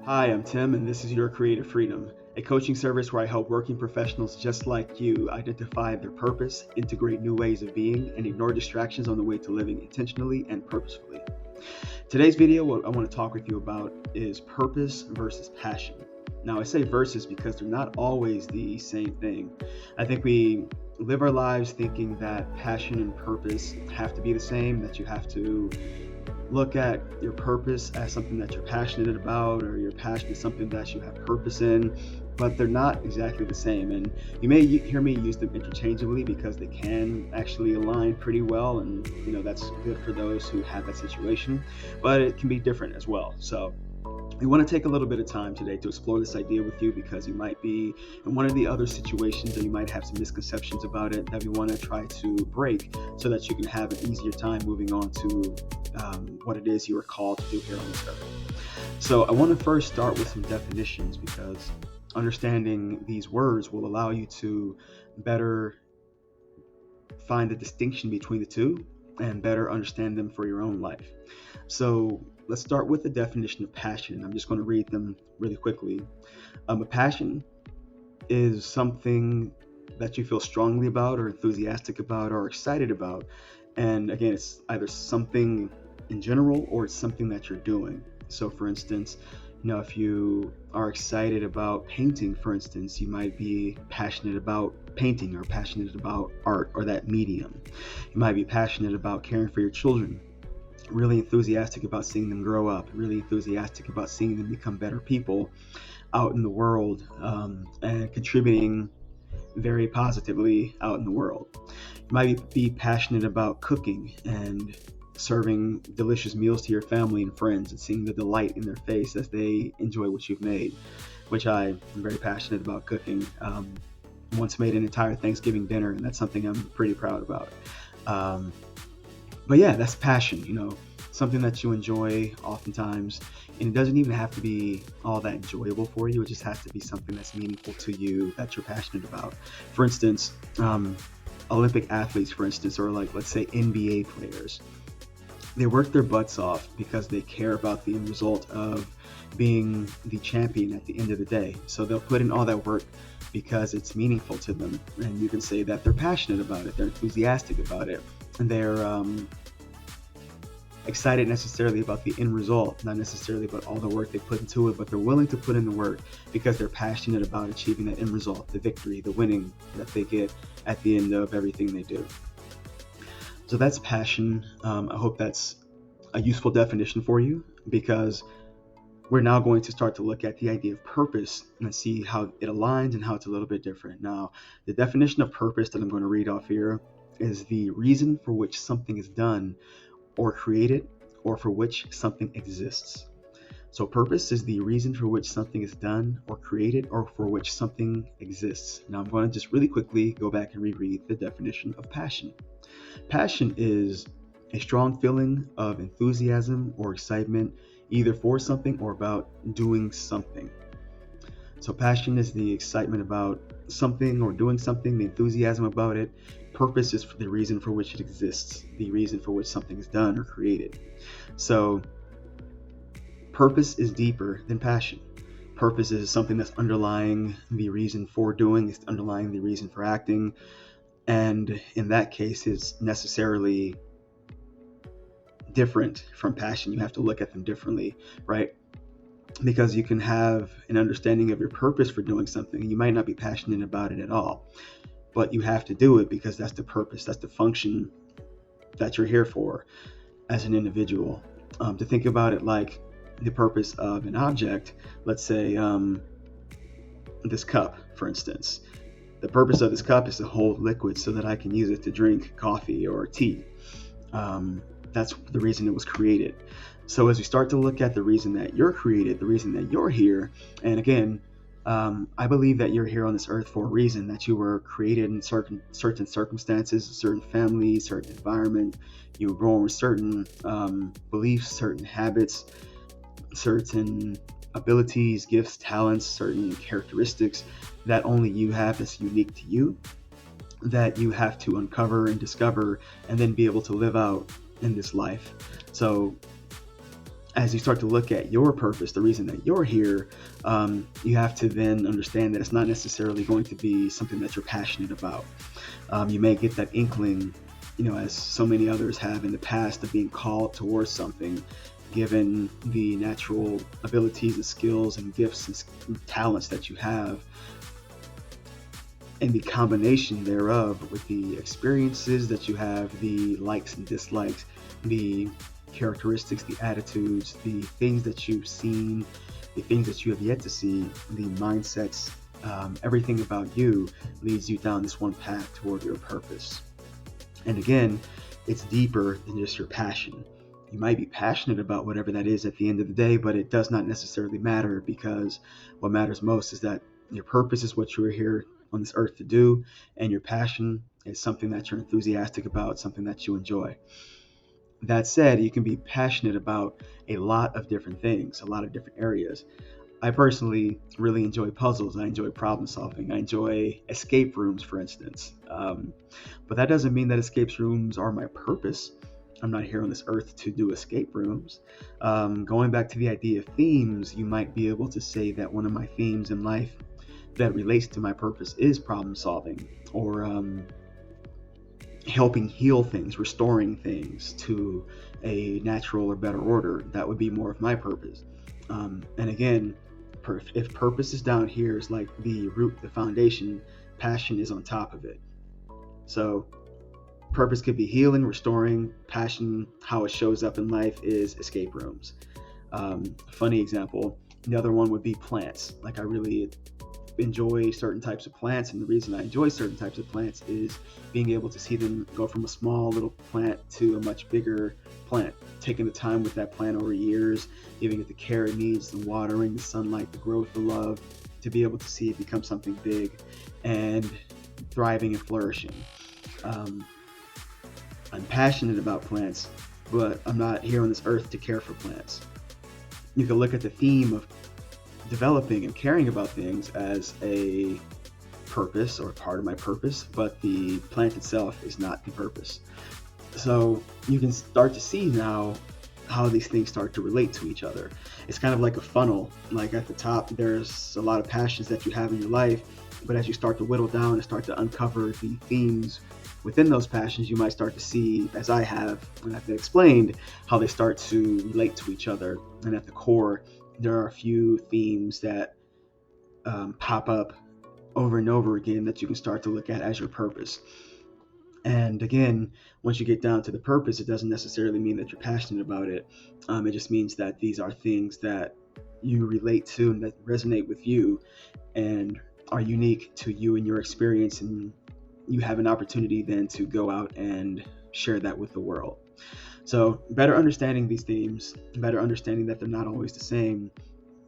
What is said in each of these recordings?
Hi, I'm Tim, and this is Your Creative Freedom, a coaching service where I help working professionals just like you identify their purpose, integrate new ways of being, and ignore distractions on the way to living intentionally and purposefully. Today's video, what I want to talk with you about is purpose versus passion. Now, I say versus because they're not always the same thing. I think we live our lives thinking that passion and purpose have to be the same, that you have to look at your purpose as something that you're passionate about, or your passion is something that you have purpose in, but they're not exactly the same. And you may hear me use them interchangeably because they can actually align pretty well, and that's good for those who have that situation, but it can be different as well. So we want to take a little bit of time today to explore this idea with you because you might be in one of the other situations or you might have some misconceptions about it that we want to try to break so that you can have an easier time moving on to what it is you are called to do here on this earth. So I want to first start with some definitions because understanding these words will allow you to better find the distinction between the two and better understand them for your own life. So let's start with the definition of passion. I'm just going to read them really quickly. A passion is something that you feel strongly about or enthusiastic about or excited about. And again, it's either something in general or it's something that you're doing. So for instance, if you are excited about painting, for instance, you might be passionate about painting or passionate about art or that medium. You might be passionate about caring for your children, really enthusiastic about seeing them grow up, really enthusiastic about seeing them become better people out in the world, and contributing very positively out in the world. You might be passionate about cooking and serving delicious meals to your family and friends and seeing the delight in their face as they enjoy what you've made, which I am very passionate about cooking. Once made an entire Thanksgiving dinner, and that's something I'm pretty proud about. But yeah, that's passion, something that you enjoy oftentimes, and it doesn't even have to be all that enjoyable for you. It just has to be something that's meaningful to you that you're passionate about. For instance, Olympic athletes, for instance, or like, let's say NBA players, they work their butts off because they care about the end result of being the champion at the end of the day. So they'll put in all that work because it's meaningful to them, and you can say that they're passionate about it, they're enthusiastic about it, and they're excited necessarily about the end result, not necessarily about all the work they put into it, but they're willing to put in the work because they're passionate about achieving that end result, the victory, the winning that they get at the end of everything they do. So that's passion. I hope that's a useful definition for you, because we're now going to start to look at the idea of purpose and see how it aligns and how it's a little bit different. Now, the definition of purpose that I'm going to read off here is the reason for which something is done or created, or for which something exists. So purpose is the reason for which something is done or created, or for which something exists. Now I'm going to just really quickly go back and reread the definition of passion. Passion is a strong feeling of enthusiasm or excitement, either for something or about doing something. So passion is the excitement about something or doing something, the enthusiasm about it. Purpose is the reason for which it exists, the reason for which something is done or created. So purpose is deeper than passion. Purpose is something that's underlying the reason for doing, it's underlying the reason for acting. And in that case, it's necessarily different from passion. You have to look at them differently, right? Because you can have an understanding of your purpose for doing something, and you might not be passionate about it at all, but you have to do it because that's the purpose, that's the function that you're here for as an individual. To think about it like the purpose of an object, let's say this cup, for instance. The purpose of this cup is to hold liquid so that I can use it to drink coffee or tea. That's the reason it was created. So as we start to look at the reason that you're created, the reason that you're here, and again, I believe that you're here on this earth for a reason, that you were created in certain circumstances, a certain family, certain environment. You were born with certain beliefs, certain habits, certain abilities, gifts, talents, certain characteristics that only you have, that's unique to you, that you have to uncover and discover and then be able to live out in this life. So as you start to look at your purpose, the reason that you're here, you have to then understand that it's not necessarily going to be something that you're passionate about. You may get that inkling, as so many others have in the past, of being called towards something, given the natural abilities and skills and gifts and talents that you have, and the combination thereof with the experiences that you have, the likes and dislikes, the characteristics, the attitudes, the things that you've seen, the things that you have yet to see, the mindsets, everything about you leads you down this one path toward your purpose. And again, it's deeper than just your passion. You might be passionate about whatever that is at the end of the day, but it does not necessarily matter, because what matters most is that your purpose is what you are here on this earth to do, and your passion is something that you're enthusiastic about, something that you enjoy. That said, you can be passionate about a lot of different things, a lot of different areas. I personally really enjoy puzzles. I enjoy problem solving. I enjoy escape rooms, for instance. But that doesn't mean that escape rooms are my purpose. I'm not here on this earth to do escape rooms. Going back to the idea of themes, you might be able to say that one of my themes in life that relates to my purpose is problem solving, or helping heal things, restoring things to a natural or better order. That would be more of my purpose. And again, if purpose is down here, is like the root, the foundation, passion is on top of it. So purpose could be healing, restoring. Passion, how it shows up in life, is escape rooms. Funny example, the other one would be plants. Like, I really enjoy certain types of plants, and the reason I enjoy certain types of plants is being able to see them go from a small little plant to a much bigger plant, taking the time with that plant over years, giving it the care it needs, the watering, the sunlight, the growth, the love, to be able to see it become something big and thriving and flourishing. I'm passionate about plants, but I'm not here on this earth to care for plants. You can look at the theme of developing and caring about things as a purpose, or part of my purpose, but the plant itself is not the purpose. So you can start to see now how these things start to relate to each other. It's kind of like a funnel. Like, at the top, there's a lot of passions that you have in your life, but as you start to whittle down and start to uncover the themes within those passions, you might start to see, as I have, and I've explained, how they start to relate to each other. And at the core, there are a few themes that pop up over and over again that you can start to look at as your purpose. And again, once you get down to the purpose, it doesn't necessarily mean that you're passionate about it. It just means that these are things that you relate to and that resonate with you and are unique to you and your experience, and you have an opportunity then to go out and share that with the world. So better understanding these themes, better understanding that they're not always the same,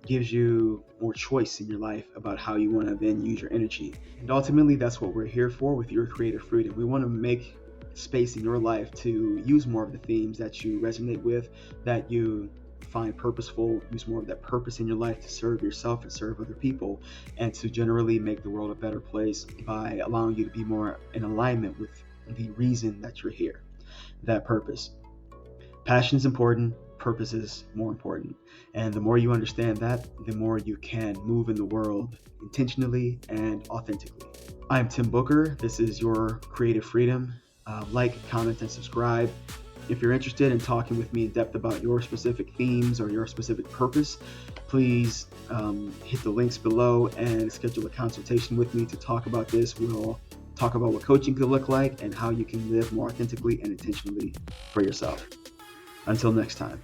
gives you more choice in your life about how you want to then use your energy. And ultimately, that's what we're here for with Your Creative Freedom. We want to make space in your life to use more of the themes that you resonate with, that you find purposeful, use more of that purpose in your life to serve yourself and serve other people, and to generally make the world a better place by allowing you to be more in alignment with the reason that you're here, that purpose. Passion is important, purpose is more important. And the more you understand that, the more you can move in the world intentionally and authentically. I'm Tim Booker. This is Your Creative Freedom. Like, comment, and subscribe. If you're interested in talking with me in depth about your specific themes or your specific purpose, please hit the links below and schedule a consultation with me to talk about this. We'll talk about what coaching could look like and how you can live more authentically and intentionally for yourself. Until next time.